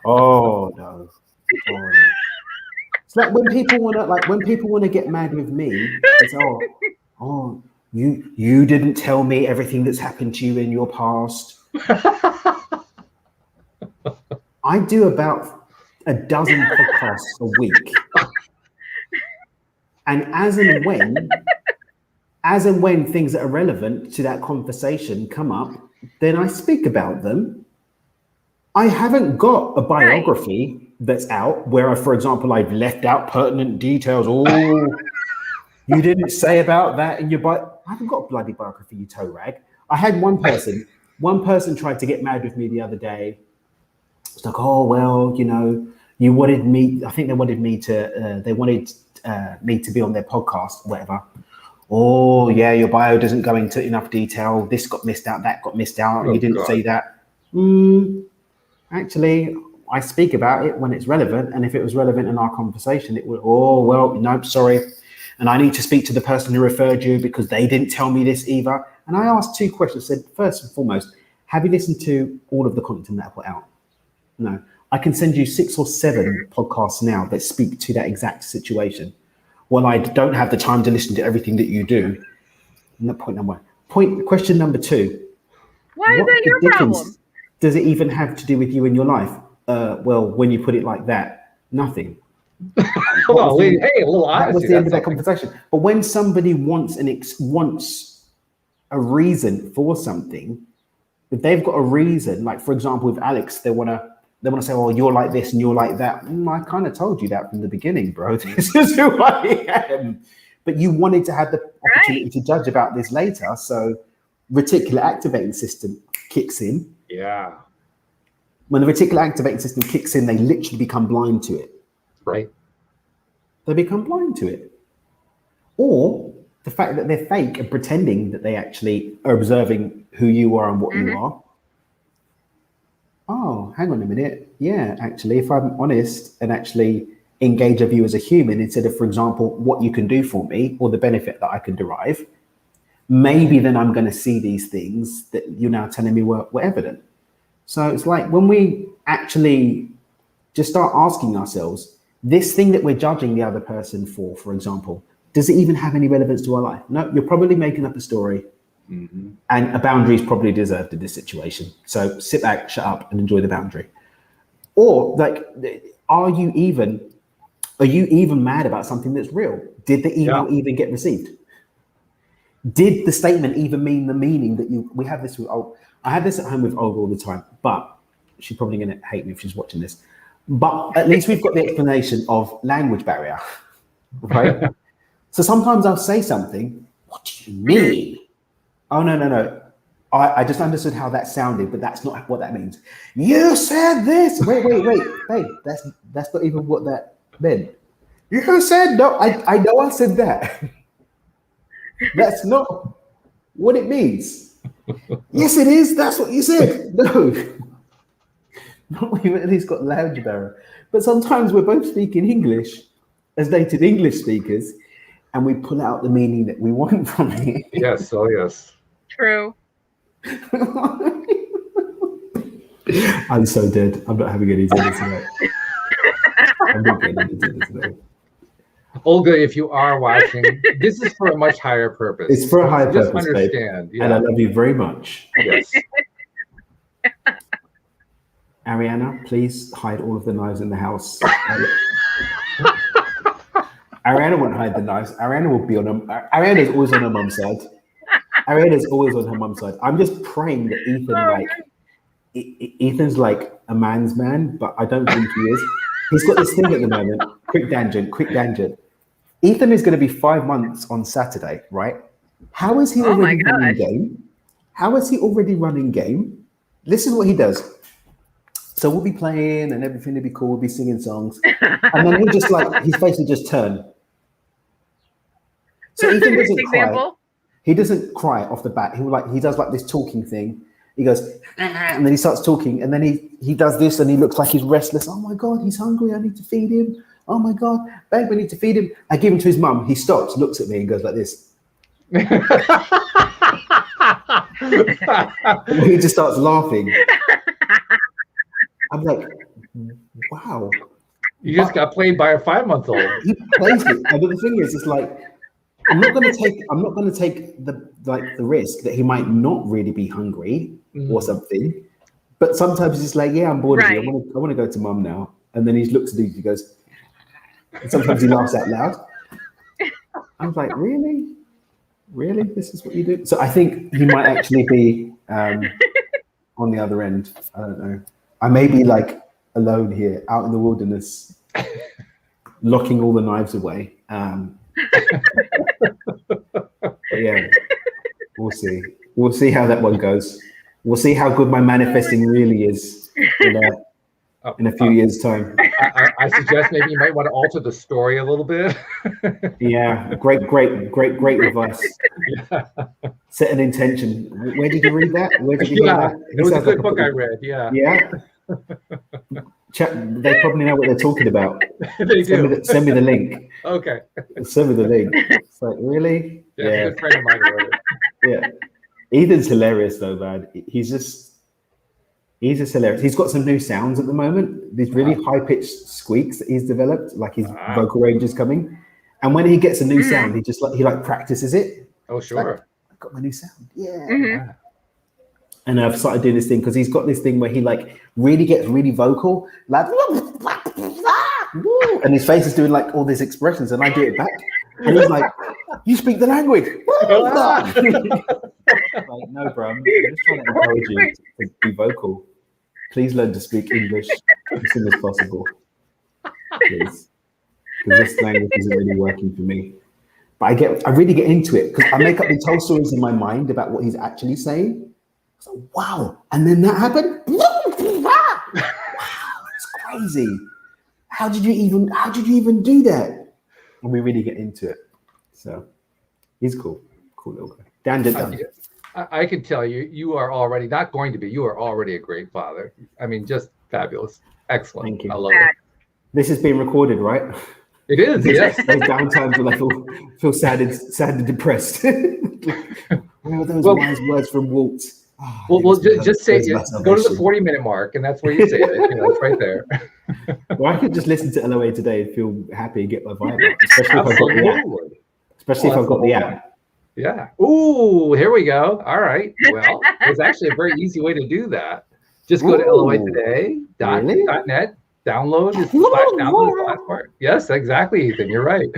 Oh no. Oh no. It's like when people want to get mad with me, it's you didn't tell me everything that's happened to you in your past. I do about a dozen podcasts a week. And as and when things that are relevant to that conversation come up, then I speak about them. I haven't got a biography that's out where, for example, I've left out pertinent details. Oh, you didn't say about that in your bio. I haven't got a bloody biography, you toe rag. I had one person tried to get mad with me the other day. It's like, oh, well, you wanted me. I think they wanted me to be on their podcast, whatever. Oh, yeah, your bio doesn't go into enough detail. This got missed out, that got missed out. You didn't say that. Actually, I speak about it when it's relevant. And if it was relevant in our conversation, it would, nope, sorry. And I need to speak to the person who referred you because they didn't tell me this either. And I asked two questions. I said, first and foremost, have you listened to all of the content that I put out? No. I can send you 6 or 7 podcasts now that speak to that exact situation. Well, I don't have the time to listen to everything that you do. No, point number one. Question number 2. Why is that your problem? Does it even have to do with you in your life? Well, when you put it like that, nothing. Well, hey, a little honesty. That was the end of that conversation. But when somebody wants a reason for something, if they've got a reason, like for example with Alyx, they want to say, oh, you're like this and you're like that. I kind of told you that from the beginning, bro. This is who I am. But you wanted to have the opportunity to judge about this later. So reticular activating system kicks in. Yeah. When the reticular activating system kicks in, they literally become blind to it. Right. They become blind to it. Or the fact that they're fake and pretending that they actually are observing who you are and what you are. Oh, hang on a minute. Yeah, actually, if I'm honest and actually engage of you as a human instead of, for example, what you can do for me or the benefit that I can derive, maybe then I'm going to see these things that you're now telling me were evident. So it's like when we actually just start asking ourselves, this thing that we're judging the other person for example, does it even have any relevance to our life? No, you're probably making up a story. And a boundary is probably deserved in this situation. So sit back, shut up, and enjoy the boundary. Or like, are you even mad about something that's real? Did the email even get received? Did the statement even mean the meaning that we have this with? Oh, I have this at home with Olga all the time, but she's probably going to hate me if she's watching this. But at least we've got the explanation of language barrier, right? So sometimes I'll say something. What do you mean? Oh, no. I just understood how that sounded, but that's not what that means. You said this. Wait. Hey, that's not even what that meant. You said no. I know I said that. That's not what it means. Yes, it is. That's what you said. No. We've at least got language barrier. But sometimes we're both speaking English as native English speakers, and we pull out the meaning that we want from it. Yes. Oh, yes. True. I'm so dead. I'm not having any dinner tonight. I'm not getting any dinner today. Olga, if you are watching, this is for a much higher purpose. It's for a higher purpose, just understand. babe. Yeah. And I love you very much. Yes. Ariana, please hide all of the knives in the house. Ariana won't hide the knives. Ariana will be on her. Ariana's always on her mum's side. Ariana's always on her mum's side. I'm just praying that Ethan's like a man's man, but I don't think he is. He's got this thing at the moment. Quick tangent. Ethan is going to be 5 months on Saturday, right? How is he already running game? How is he already running game? Listen to what he does. So we'll be playing and everything will be cool. We'll be singing songs. And then he'll just like, his face will just turn. So Ethan doesn't cry. He doesn't cry off the bat. He does like this talking thing. He goes, and then he starts talking. And then he does this and he looks like he's restless. Oh my God, he's hungry. I need to feed him. Oh my God, babe, we need to feed him. I give him to his mum. He stops, looks at me and goes like this. And he just starts laughing. I'm like, wow. You just got played by a 5-month-old. He plays it. And the thing is, it's like, I'm not going to take the risk that he might not really be hungry or something. But sometimes he's like, yeah, I'm bored of you. I want to go to mum now. And then he looks at you, he goes, and sometimes he laughs out loud. I was like, really? Really? This is what you do? So I think he might actually be on the other end. I don't know. I may be like alone here, out in the wilderness, locking all the knives away. But yeah, we'll see. We'll see how that one goes. We'll see how good my manifesting really is in a few years' time. I suggest maybe you might want to alter the story a little bit. Yeah, great advice. Yeah. Set an intention. Where did you read that? Where did you read that? It was a good book I read. Yeah. Yeah. They probably know what they're talking about. They do. Send me the link. Okay. Send me the link. It's like, really? Yeah. A good friend of mine wrote it. Yeah. Ethan's hilarious though, man. He's just hilarious. He's got some new sounds at the moment. These really high-pitched squeaks that he's developed, like his vocal range is coming. And when he gets a new sound, he practices it. Oh, sure. Like, I've got my new sound. Yeah. And I've started doing this thing because he's got this thing where he like really gets really vocal, like, and his face is doing like all these expressions, and I do it back, and he's like, "You speak the language." Like, no, bro, I'm just trying to encourage you to be vocal. Please learn to speak English as soon as possible, please, because this language isn't really working for me. But I really get into it because I make up these whole stories in my mind about what he's actually saying. So, wow, and then that happened. crazy. How did you even do that? And we really get into it. So he's cool little guy. Dan did that. I can tell you are already not going to be. You are already a great father. I mean, just fabulous, excellent. Thank you. I love it. This is being recorded, right? It is. Yes. Those downtimes when I feel sad and depressed. Where are those wise words from Walt? Oh, well, just say go to the 40-minute mark, and that's where you say it. It's right there. Well, I could just listen to LOA today and feel happy and get my vibe up, especially if I've got the app. Especially if I've got the app. Yeah. Ooh, here we go. All right. Well, there's actually a very easy way to do that. Just go to loatoday.net, download this download the last part. Yes, exactly, Ethan. You're right.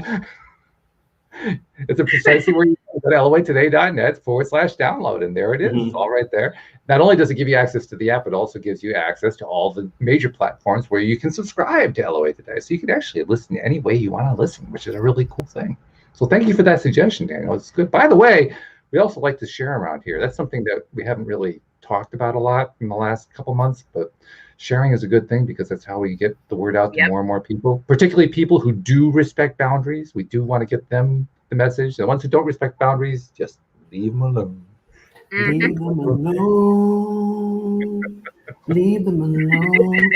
It's precisely where you go to loatoday.net/download, and there it is. It's all right there. Not only does it give you access to the app, it also gives you access to all the major platforms where you can subscribe to LOA Today. So you can actually listen any way you want to listen, which is a really cool thing. So thank you for that suggestion, Daniel. It's good. By the way, we also like to share around here. That's something that we haven't really talked about a lot in the last couple months, but sharing is a good thing because that's how we get the word out to more and more people, particularly people who do respect boundaries. We do want to get them the message. The ones who don't respect boundaries, just leave them alone. Leave them alone. Leave them alone.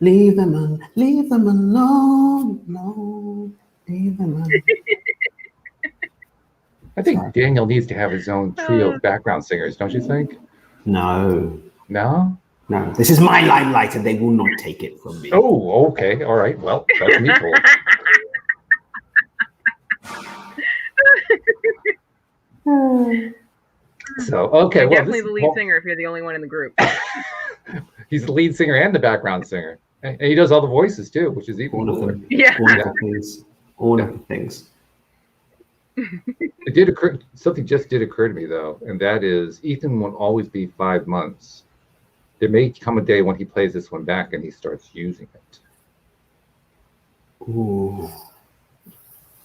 Leave them alone. Leave them alone. No. Leave them alone. I think Daniel needs to have his own trio of background singers, don't you think? No. No? No. This is my limelight and they will not take it from me. Oh, okay. All right. Well, that's me cool. So, okay. You're well, definitely the lead singer if you're the only one in the group. He's the lead singer and the background singer. And he does all the voices too, which is even cooler. Yeah. All of the things. It did occur. Something just did occur to me though, and that is Ethan won't always be 5 months. There may come a day when he plays this one back and he starts using it. Ooh.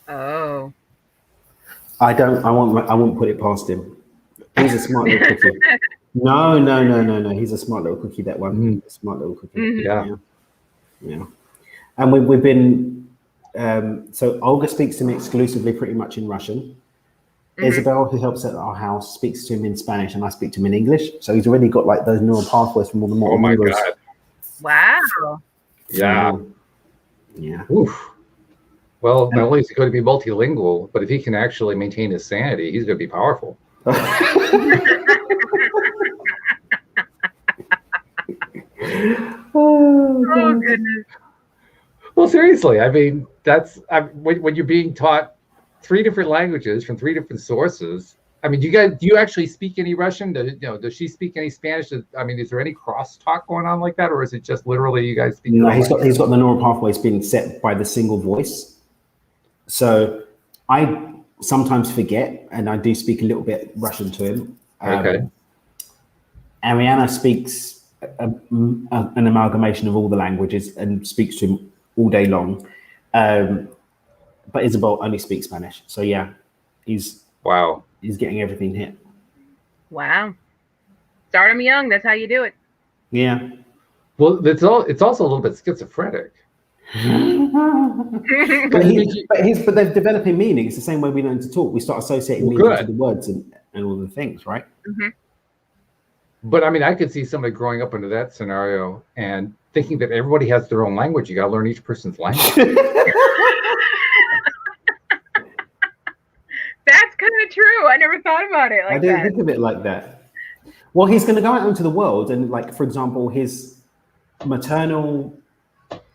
Oh. I won't put it past him. He's a smart little cookie. No. He's a smart little cookie, that one. Smart little cookie. Yeah. And we've been, so Olga speaks to me exclusively pretty much in Russian. Isabel, who helps at our house, speaks to him in Spanish and I speak to him in English. So he's already got like those neural pathways from all the more. Oh my God. Wow. Yeah. Yeah. Oof. Well, not only is he going to be multilingual, but if he can actually maintain his sanity, he's going to be powerful. Oh goodness. Well, seriously, I mean, that's when you're being taught 3 different languages from 3 different sources. I mean, do you actually speak any Russian? Does she speak any Spanish? I mean, is there any crosstalk going on like that, or is it just literally you guys speak? No, he's got the neural pathways being set by the single voice. So I sometimes forget, and I do speak a little bit Russian to him. Okay. Ariana speaks an amalgamation of all the languages and speaks to him all day long. But Isabel only speaks Spanish. So yeah, he's getting everything hit. Wow. Start them young. That's how you do it. Yeah. Well, it's also a little bit schizophrenic. but they're developing meaning. It's the same way we learn to talk. We start associating meaning to the words and all the things, right? Mm-hmm. But I mean, I could see somebody growing up into that scenario and thinking that everybody has their own language. You got to learn each person's language. That's kind of true. I never thought about it like that. I didn't think of it like that. Well, he's going to go out into the world and, like, for example, his maternal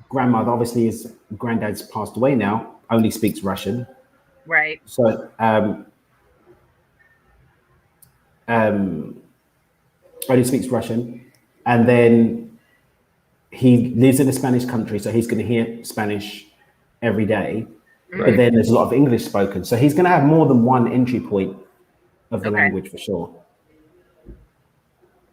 grandmother, obviously his granddad's passed away now, only speaks Russian. Right. So only speaks Russian. And then he lives in a Spanish country, so he's going to hear Spanish every day. Right. But then there's a lot of English spoken. So he's going to have more than one entry point of the language for sure.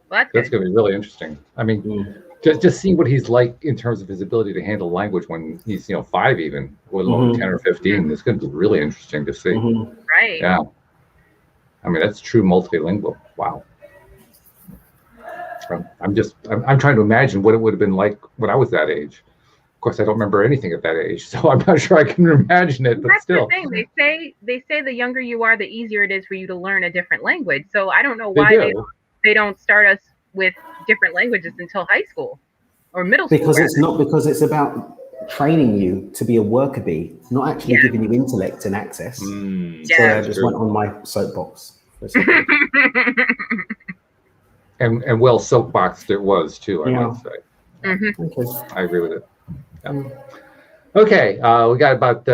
Well, that's going to be really interesting. I mean, just see what he's like in terms of his ability to handle language when he's 5 even, let alone 10 or 15. It's going to be really interesting to see. Right. Yeah. I mean, that's true multilingual. Wow. I'm trying to imagine what it would have been like when I was that age. Of course, I don't remember anything at that age, so I'm not sure I can imagine it. But That's still, the thing. They say the younger you are, the easier it is for you to learn a different language. So I don't know why they don't start us with different languages until high school or middle school. Because it's about training you to be a worker bee, not actually giving you intellect and access. So I just went on my soapbox. and well soapboxed it was too, I might say. Mm-hmm. I agree with it. Yeah. Okay, we got about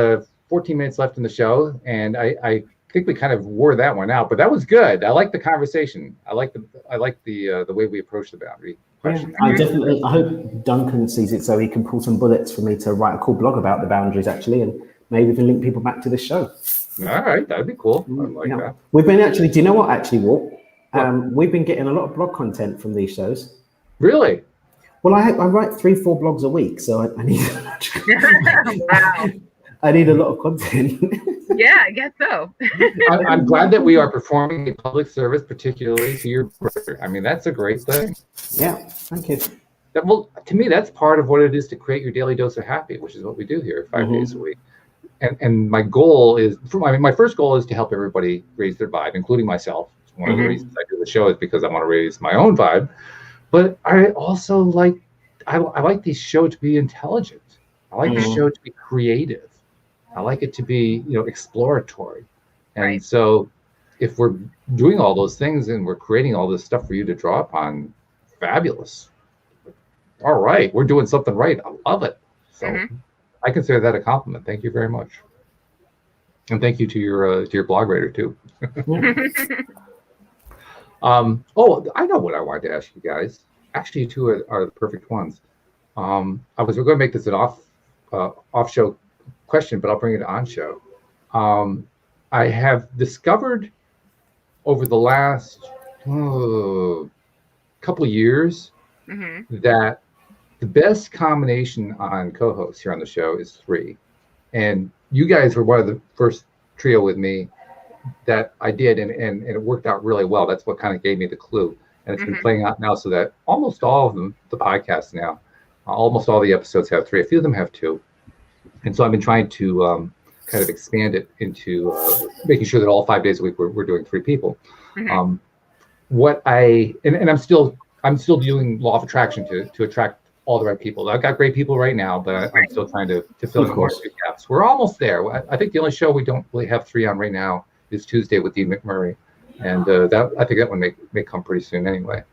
14 minutes left in the show, and I think we kind of wore that one out, but that was good. I like the conversation. I like the way we approach the boundary question. I hope Duncan sees it so he can pull some bullets for me to write a cool blog about the boundaries actually, and maybe we can link people back to the show. All right, that'd be cool. I like that. We've been do you know what actually, Walt? We've been getting a lot of blog content from these shows. Really? Well, I write 3-4 blogs a week, so I need Wow. I need a lot of content. Yeah, I guess so. I'm glad that we are performing a public service, particularly to your brother. I mean, that's a great thing. Yeah, thank you. Well, to me, that's part of what it is to create your daily dose of happy, which is what we do here 5 days a week. And my goal is, my first goal is to help everybody raise their vibe, including myself. One of the reasons I do the show is because I want to raise my own vibe. But I also like the show to be intelligent. I like the show to be creative. I like it to be, exploratory. And so if we're doing all those things and we're creating all this stuff for you to draw upon, fabulous. All right, we're doing something right. I love it. So I consider that a compliment. Thank you very much. And thank you to your blog writer too. I know what I wanted to ask you guys. Actually, you two are the perfect ones. I was going to make this an off-show question, but I'll bring it on show. I have discovered over the last couple of years that the best combination on co-hosts here on the show is 3. And you guys were one of the first trio with me that I did, and it worked out really well. That's what kind of gave me the clue. And it's been playing out now so that almost all of them, the podcasts now, almost all the episodes have 3. A few of them have 2. And so I've been trying to kind of expand it into making sure that all 5 days a week we're doing 3 people. I'm still doing law of attraction to attract all the right people. I've got great people right now, but I'm still trying to fill in more gaps. We're almost there. I think the only show we don't really have 3 on right now is Tuesday with Dean McMurray, and I think that one may come pretty soon anyway.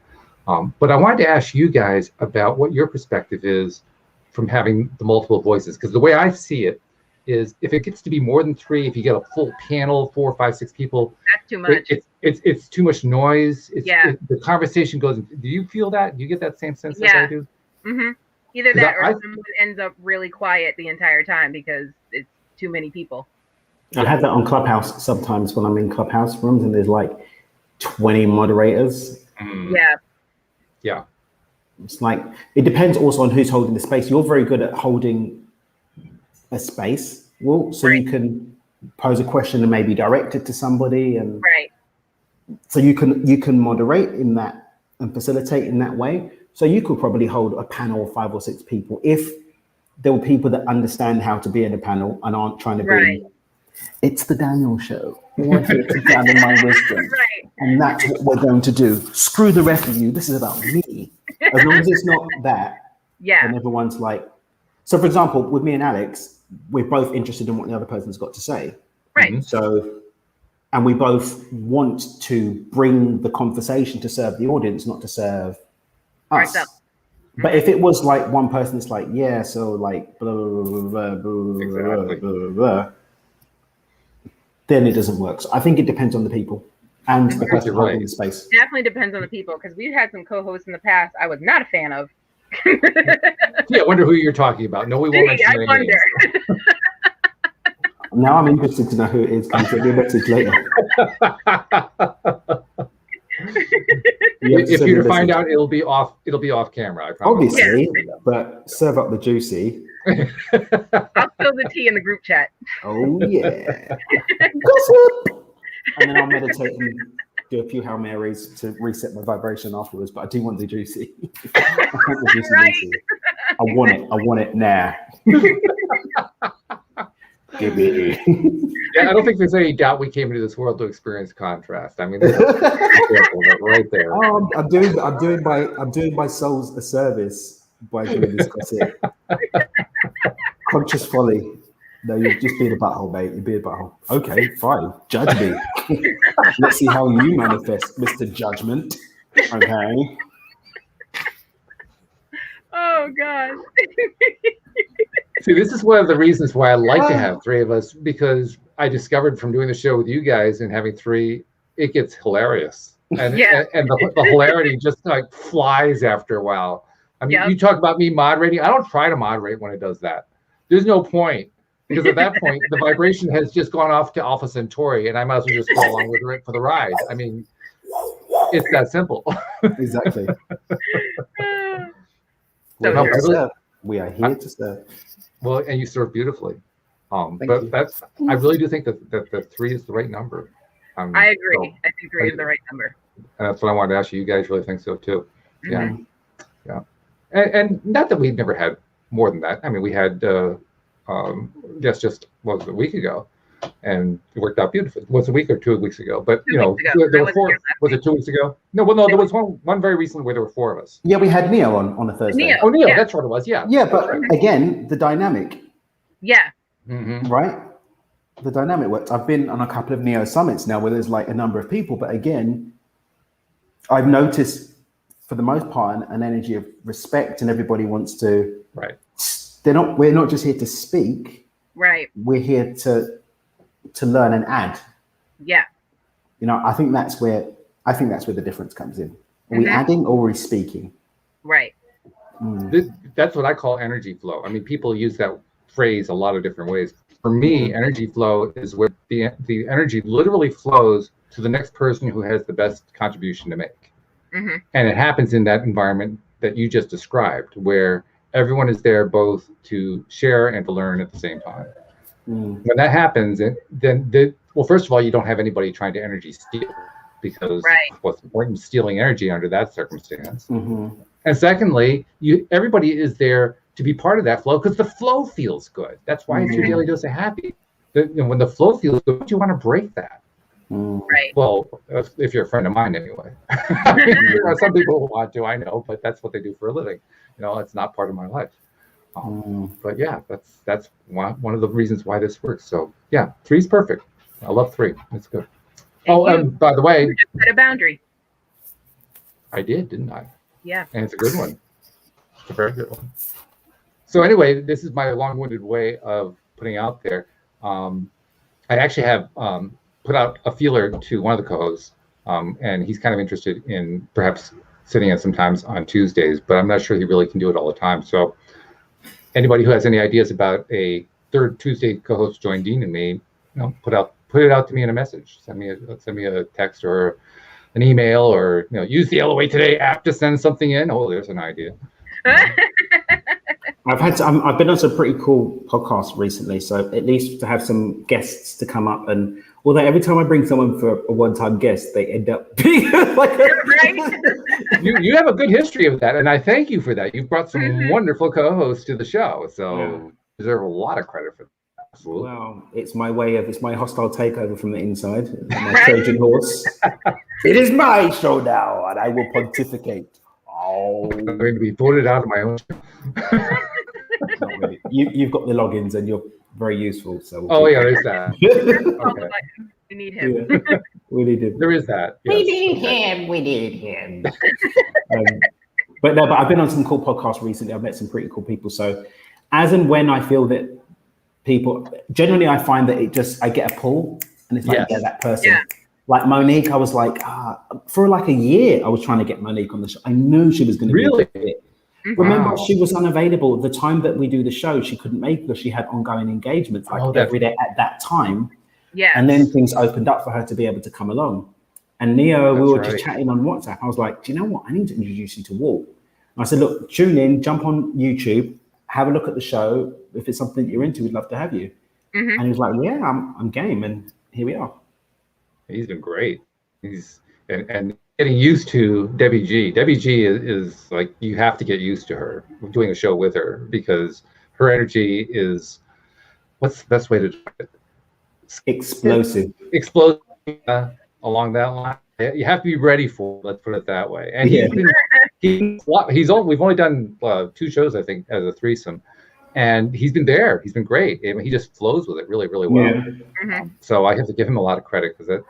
But I wanted to ask you guys about what your perspective is from having the multiple voices, because the way I see it is, if it gets to be more than 3, if you get a full panel, 4, 5, 6 people, that's too much. It's too much noise. The conversation goes. Do you feel that? Do you get that same sense as I do? Either that, or someone ends up really quiet the entire time because it's too many people. I have that on Clubhouse sometimes when I'm in Clubhouse rooms and there's like 20 moderators. Yeah. It's like, it depends also on who's holding the space. You're very good at holding a space, Walt, so you can pose a question and maybe direct it to somebody, and so you can moderate in that and facilitate in that way. So you could probably hold a panel of 5 or 6 people if there were people that understand how to be in a panel and aren't trying to be. It's the Daniel show. We're here to gather my wisdom, and that's what we're going to do. Screw the rest of you. This is about me. As long as it's not that, and everyone's like. So, for example, with me and Alyx, we're both interested in what the other person's got to say. So, and we both want to bring the conversation to serve the audience, not to serve us. But if it was like one person that's like, so like blah blah blah blah blah blah blah, then it doesn't work. So I think it depends on the people and the person holding the space. Definitely depends on the people, because we've had some co-hosts in the past I was not a fan of. I wonder who you're talking about. No, we won't mention any names. Now I'm interested to know who it is. Can you send me a message later? If you're to find out, it'll be off camera, I promise. Obviously, but serve up the juicy. I'll spill the tea in the group chat. Oh yeah. Gossip. And then I'll meditate do a few Hail Marys to reset my vibration afterwards, but I do want the juicy. I want the juicy, Right. juicy. I want it now. Give me. Yeah, I don't think there's any doubt we came into this world to experience contrast. I mean, there's right there. I'm doing my souls a service by doing this gossip. Conscious folly. No, you're just being a butthole, mate. You're being a butthole. Okay, fine. Judge me. Let's see how you manifest, Mr. Judgment. Okay. Oh gosh. See, this is one of the reasons why I like to have three of us, because I discovered from doing the show with you guys and having three, it gets hilarious. And Yeah. and the hilarity just like flies after a while. I mean, Yep. you talk about me moderating. I don't try to moderate when it does that. There's no point, because at that point, the vibration has just gone off to Alpha Centauri, and I might as well just go along with it for the ride. I mean, it's that simple. Exactly. So We're here to true. serve. We are here to serve. Well, and you serve beautifully. Thank But you. that's, I really do think that the three is the right number. I agree. So, I think three is the right number. that's what I wanted to ask you. You guys really think so too? Yeah. Mhm. And not that we've never had more than that. I mean, we had just what was it, a week ago, and it worked out beautifully. It was a week or 2 weeks ago, but 2 you know, weeks ago. there I were wasn't four. here last Was it 2 weeks ago? No, well, no, there was one very recently where there were four of us. Yeah, we had Neo on a Thursday. Neo. Oh, Neil, Yeah. that's what it was. Yeah. Yeah, but again, the dynamic, Yeah. Mhm. right? The dynamic works. I've been on a couple of Neo summits now where there's like a number of people, but again, I've noticed for the most part an energy of respect, and everybody wants to. Right. We're not just here to speak. Right. We're here to learn and add. Yeah. You know, I think that's where the difference comes in. Are we Mhm. adding or are we speaking? Right. That's what I call energy flow. I mean, people use that phrase a lot of different ways. For me, energy flow is where the energy literally flows to the next person who has the best contribution to make. Hmm. And it happens in that environment that you just described, where everyone is there both to share and to learn at the same time. When that happens, well, first of all, you don't have anybody trying to energy steal, because Right. what's the point in stealing energy under that circumstance? Mm-hmm. And secondly, everybody is there to be part of that flow because the flow feels good. That's why it's your daily dose of happy. When the flow feels good, don't you want to break that? Right. Well, if you're a friend of mine, anyway. You know, some people want to, I know, but that's what they do for a living. You know, it's not part of my life. But yeah, that's one of the reasons why this works. So yeah, three's perfect. I love three. It's good. And by the way, You just set a boundary. I did, didn't I? Yeah. And it's a good one. It's a very good one. So anyway, this is my long-winded way of putting out there. I actually have put out a feeler to one of the co-hosts, and he's kind of interested in perhaps sitting in sometimes on Tuesdays, but I'm not sure he really can do it all the time. So anybody who has any ideas about a third Tuesday co-host join Dean and me, put it out to me in a message. Send me a text or an email, or use the LOA Today app to send something in. Oh, there's an idea. I've been on some pretty cool podcasts recently, so at least to have some guests to come up, and although every time I bring someone for a one-time guest, they end up being like Right. You have a good history of that, and I thank you for that. You've brought some wonderful co-hosts to the show, so you deserve a lot of credit for that. Absolutely. Well, it's my hostile takeover from the inside, my Trojan horse. It is my show now, and I will pontificate. Oh, I'm going to be voted out of my own show. not really. You've got the logins, and you're very useful. So Oh yeah, there's that. Okay. We need him. Yeah. We need him. There is that. We Yes. need him. We need him. But I've been on some cool podcasts recently. I've met some pretty cool people. So as and when I feel that people, generally I find that I get a pull, and it's like, Yes. yeah, that person. Yeah. Like Monique, I was like, for like a year, I was trying to get Monique on the show. I knew she was going to Really? be a fit. Mhm. Remember, Wow. she was unavailable. The time that we do the show, she couldn't make it because she had ongoing engagements every day at that time. Yeah. And then things opened up for her to be able to come along. And Neo, we were That's just right. chatting on WhatsApp. I was like, do you know what? I need to introduce you to Walt. And I said, look, tune in, jump on YouTube, have a look at the show. If it's something you're into, we'd love to have you. Mhm. And he was like, yeah, I'm game. And here we are. He's been great. He's and getting used to Debbie G. Debbie G is like, you have to get used to her, doing a show with her, because her energy is, what's the best way to describe it? Explosive. Explosive along that line. You have to be ready for it, let's put it that way. And Yeah. we've only done 2 shows, I think, as a threesome. And he's been there. He's been great. I mean, he just flows with it really, really well. Yeah. So I have to give him a lot of credit, because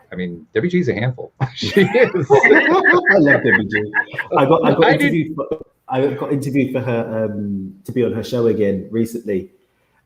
Debbie G's a handful. She is. I love Debbie G. I got interviewed for her to be on her show again recently.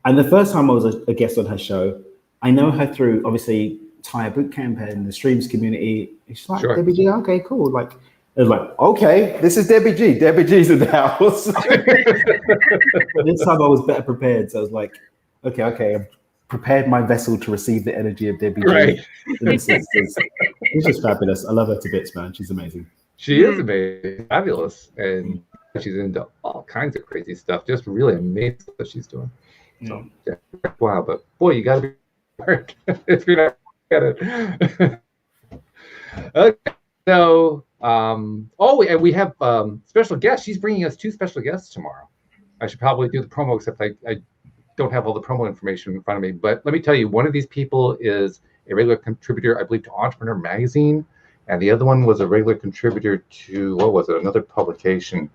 And the first time I was a guest on her show, I know her through, obviously, Tire Bootcamp and the Streams community. It's like, sure. Debbie G, okay, cool. Like, I was like, okay, this is Debbie G. Debbie G's in the house. But this time I was better prepared. So I was like, okay, I've prepared my vessel to receive the energy of Debbie G. Right. She's just fabulous. I love her to bits, man. She's amazing. She is amazing, fabulous. And she's into all kinds of crazy stuff. Just really amazing what she's doing. So, yeah, wow. But boy, you got to be smart if you're not at it. Okay. So, and we have special guests. She's bringing us 2 special guests tomorrow. I should probably do the promo, except I don't have all the promo information in front of me. But let me tell you, one of these people is a regular contributor, I believe, to Entrepreneur Magazine, and the other one was a regular contributor to, another publication.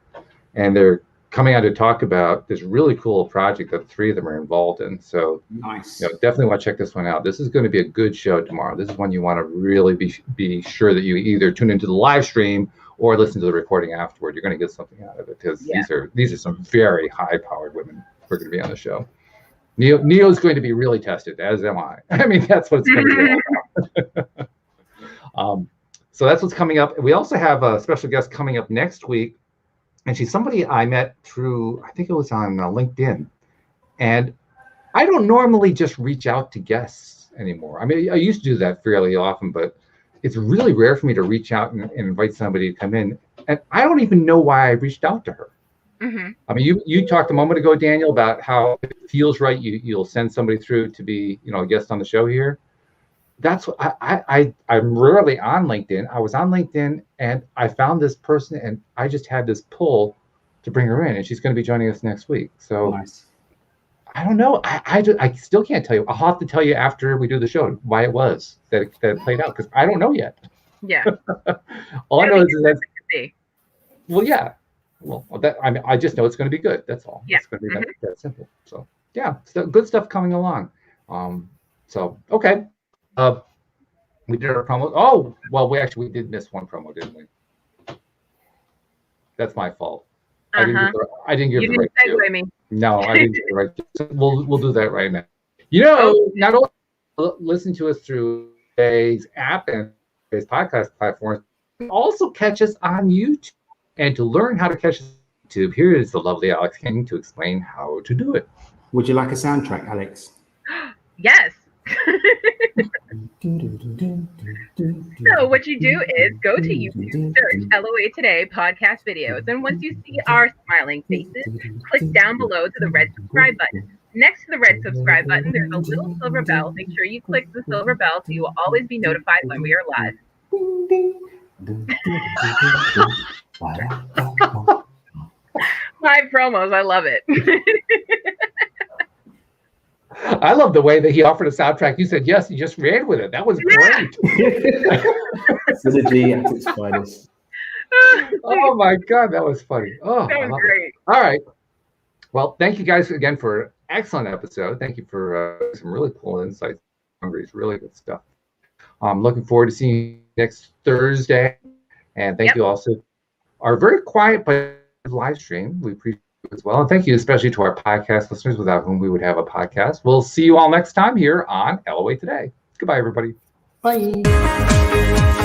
And they're coming out to talk about this really cool project that the 3 of them are involved in. So nice. Definitely want to check this one out. This is going to be a good show tomorrow. This is one you want to really be sure that you either tune into the live stream or listen to the recording afterward. You're going to get something out of it, because these are some very high-powered women who are going to be on the show. Neo's going to be really tested, as am I. I mean, that's what it's going to be all about. So that's what's coming up. We also have a special guest coming up next week. And she's somebody I met through, I think it was on LinkedIn. And I don't normally just reach out to guests anymore. I mean, I used to do that fairly often, but it's really rare for me to reach out and invite somebody to come in. And I don't even know why I reached out to her. Mm-hmm. I mean, you talked a moment ago, Daniel, about how it feels right. You'll send somebody through to be, a guest on the show here. That's what I'm rarely on LinkedIn. I was on LinkedIn and I found this person, and I just had this pull to bring her in, and she's going to be joining us next week. So nice. I don't know. I still can't tell you. I'll have to tell you after we do the show why it was that it played out, because I don't know yet. Yeah. All I know is that. Well, yeah. Well, I just know it's going to be good. That's all. Yeah. It's going to be that simple. So yeah, good stuff coming along. So okay. We did our promo. Oh, well, we did miss one promo, didn't we? That's my fault. I didn't give the right segue me. No, I didn't give the right. We'll do that right now. Not only listen to us through today's app and today's podcast platforms, also catch us on YouTube. And to learn how to catch us on YouTube, here is the lovely Alyx King to explain how to do it. Would you like a soundtrack, Alyx? Yes. So what you do is go to YouTube, search LOA Today podcast videos, and once you see our smiling faces, click down below to the red subscribe button. Next to the red subscribe button, there's a little silver bell. Make sure you click the silver bell so you will always be notified when we are live. Live promos, I love it. I love the way that he offered a soundtrack. You said yes, you just ran with it. That was great. Synergy at its finest. Oh my God, that was funny. Oh, that was great. All right. Well, thank you guys again for an excellent episode. Thank you for some really cool insights. It's really good stuff. I'm looking forward to seeing you next Thursday. And thank you also our very quiet but live stream. We appreciate it as well. And thank you especially to our podcast listeners, without whom we would have a podcast. We'll see you all next time here on LOA Today. Goodbye, everybody. Bye.